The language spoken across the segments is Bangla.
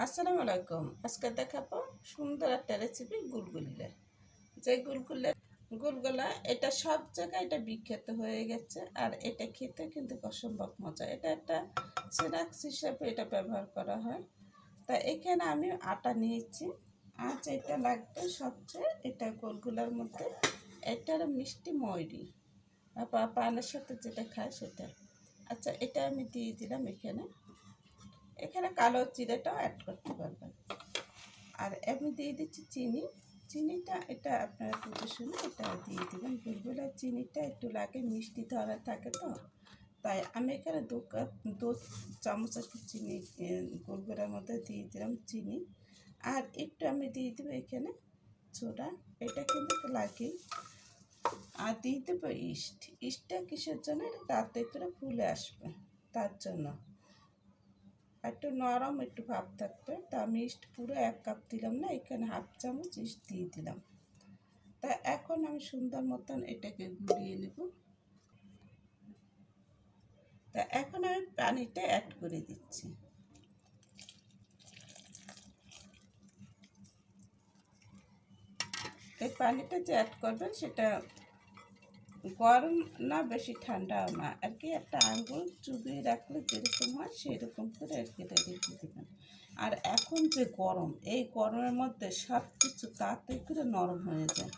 আসসালামু আলাইকুম। আজকে দেখাবো সুন্দর একটা রেসিপি গুলগুলা। যে গুলগুলা এটা সব জায়গায় এটা বিখ্যাত হয়ে গেছে, আর এটা খেতে কিন্তু অসম্ভব মজা। এটা একটা স্ন্যাক্স হিসেবে এটা ব্যবহার করা হয়। তা এখানে আমি আটা নিয়েছি। আর যেটা লাগবে সবচেয়ে এটা গুলগুলার মধ্যে এটার মিষ্টি ময়রি বা পানের সাথে যেটা খায় সেটা। আচ্ছা, এটা আমি দিয়ে দিলাম। এখানে কালো জিরাটাও অ্যাড করতে পারবেন। আর আমি দিয়ে দিচ্ছি চিনি। চিনিটা এটা আপনারা বুঝে শুনে এটা দিয়ে দেবেন। গুলগুলার চিনিটা একটু লাগে, মিষ্টি ধরা থাকে তো, তাই আমি এখানে দু চামচ একটু চিনি গুলগুলার মধ্যে দিয়ে দিলাম চিনি। আর একটু আমি দিয়ে দেবো এখানে সোডা, এটা কিন্তু লাগেই। আর দিয়ে দেবো ইস্টটা কিসের জন্য? এটা তাড়াতাড়ি করে ফুলে আসবে তার জন্য। একটু নরম একটু ভাব থাকবে। তা আমি ইস্ট পুরো 1 কাপ দিলাম না, এখানে হাফ চামচ ইস্ট দিয়ে দিলাম। তা এখন আমি সুন্দর মতন এটাকে গুলিয়ে নেব। তা এখন আমি পানিটা অ্যাড করে দিচ্ছি। এই পানিটা যে অ্যাড করবেন সেটা গরম না, বেশি ঠান্ডাও না, আর কি একটা আঙুল চুবিয়ে রাখলে যেরকম হয় সেরকম করে আর কি রেখে দেবেন। আর এখন যে গরম, এই গরমের মধ্যে সব কিছু তাড়াতাড়ি করে নরম হয়ে যায়।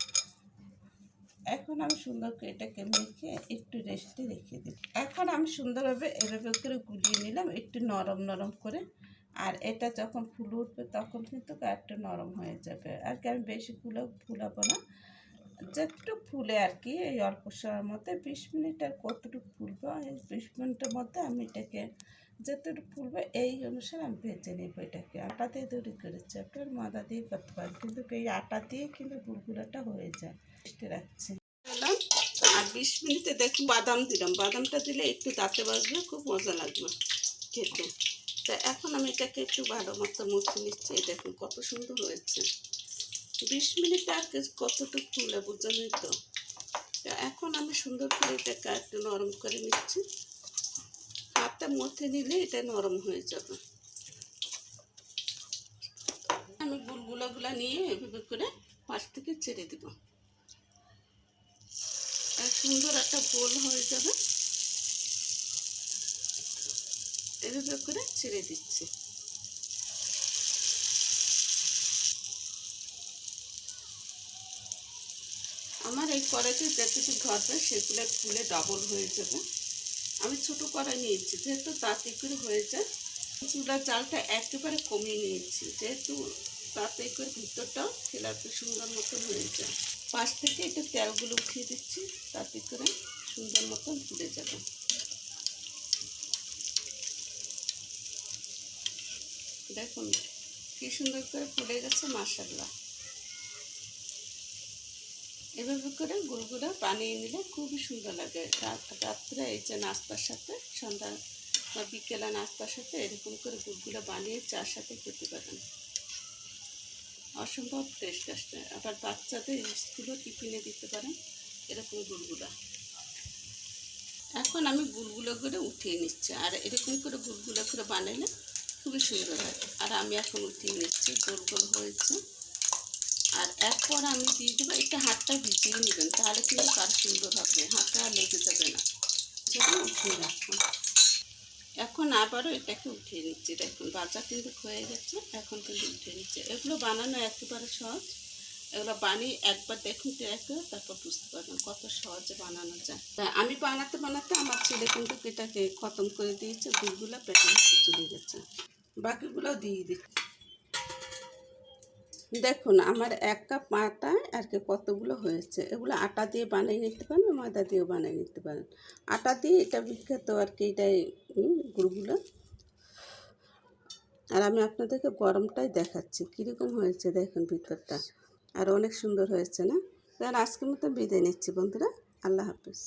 এখন আমি সুন্দর করে এটাকে মেখে একটু রেস্টে রেখে দিই। এখন আমি সুন্দরভাবে এভাবে করে গুলিয়ে নিলাম একটু নরম নরম করে। আর এটা যখন ফুলে উঠবে তখন কিন্তু একটু নরম হয়ে যাবে। আর কি আমি বেশি ফুলাবো না, যেটুকু ফুলে আর কি এই অল্প সময়ের মধ্যে 20 মিনিট। আর কতটুকু ফুলবে এই 20 মিনিটের মধ্যে আমি এটাকে যতটুকু ফুলবে এই অনুসারে আমি ভেজে নেব। এটাকে আটা দিয়ে তৈরি করেছি, আপনার ময়দা দিয়ে করতে পারেন, কিন্তু এই আটা দিয়ে কিন্তু গুলগুলাটা হয়ে যায়। রাখছি আর 20 মিনিটে দেখুন বাদাম দিলাম। বাদামটা দিলে একটু দাঁতে বাজবে, খুব মজা লাগবে খেতে। তা এখন আমি এটাকে একটু ভালো মতো মুছে নিচ্ছি। এই দেখুন কত সুন্দর হয়েছে। 20 মিনিট আর কতটুকু ফুলে বুঝলেন তো। এখন আমি সুন্দর করে এটাকে একটু নরম করে নিচ্ছি। হাতটা মথে নিলে এটা নরম হয়ে যাবে। আমি গুলগুলাগুলা নিয়ে এভাবে করে পাশ থেকে ছেড়ে দেব। আর সুন্দর একটা গোল হয়ে যাবে। এভাবে করে ছেড়ে দিচ্ছি। আমার এই কড়াইতে যেটুকু ধরবে সেগুলো ফুলে ডাবল হয়ে যাবে। আমি ছোটো কড়াই নিয়েছি যেহেতু তাড়াতাড়ি করে হয়ে যায়। চুলার জালটা একেবারে কমিয়ে নিয়েছি যেহেতু তাড়াতাড়ি করে ভিতরটাও খেলাতে সুন্দর মতন হয়ে যায়। পাশ থেকে একটু তেলগুলো উঠিয়ে দিচ্ছি, তাতে করে সুন্দর মতন ফুলে যাবে। দেখুন কি সুন্দর করে ফুলে গেছে, মাশাআল্লাহ। এভাবে করে গুলগুলা বানিয়ে নিলে খুবই সুন্দর লাগে। রাত্রে এই যে নাস্তার সাথে, সন্ধ্যা বা বিকেলে নাস্তার সাথে এরকম করে গুলগুলা বানিয়ে চার সাথে খেতে পারেন। অসম্ভব টেস্ট আসবে। আবার বাচ্চাদের স্কুলও টিফিনে দিতে পারেন এরকম গুলগুলা। এখন আমি গুলগুলো করে উঠিয়ে নিচ্ছি। আর এরকম করে গুলগুলো করে বানাইলে খুবই সুন্দর হয়। আর আমি এখন উঠিয়ে নিচ্ছি, গোল গোল হয়েছে। আর এরপর আমি দিয়ে দেবো, একটু হাতটা ভিজিয়ে নেবেন, তাহলে কিন্তু আরও সুন্দর হবে, হাতটা লেগে যাবে না। সেটা উঠিয়ে রাখুন। এখন আবারও এটাকে উঠিয়ে নিচ্ছি। দেখুন ভাজা কিন্তু হয়ে গেছে, এখন কিন্তু উঠিয়ে নিচ্ছে। এগুলো বানানো একেবারে সহজ। এগুলো বানিয়ে একবার দেখুন ট্রাই করে, তারপর বুঝতে পারবেন কত সহজে বানানো যায়। তা আমি বানাতে বানাতে আমার ছেলে কিন্তু এটাকে খতম করে দিয়েছে। গুলগুলা পেটে চলে গেছে, বাকিগুলোও দিয়ে দিচ্ছি। দেখুন আমার 1 কাপ আটা আর কি কতগুলো হয়েছে। এগুলো আটা দিয়ে বানিয়ে নিতে পারেন, ময়দা দিয়েও বানিয়ে নিতে পারেন। আটা দিয়ে এটা বিখ্যাত আর কি, এটাই গুলগুলা। আর আমি আপনাদেরকে গরমটাই দেখাচ্ছি কীরকম হয়েছে, দেখুন ভিতরটা। আর অনেক সুন্দর হয়েছে না? কারণ আজকের মতো বিদায় নিচ্ছি বন্ধুরা, আল্লাহ হাফেজ।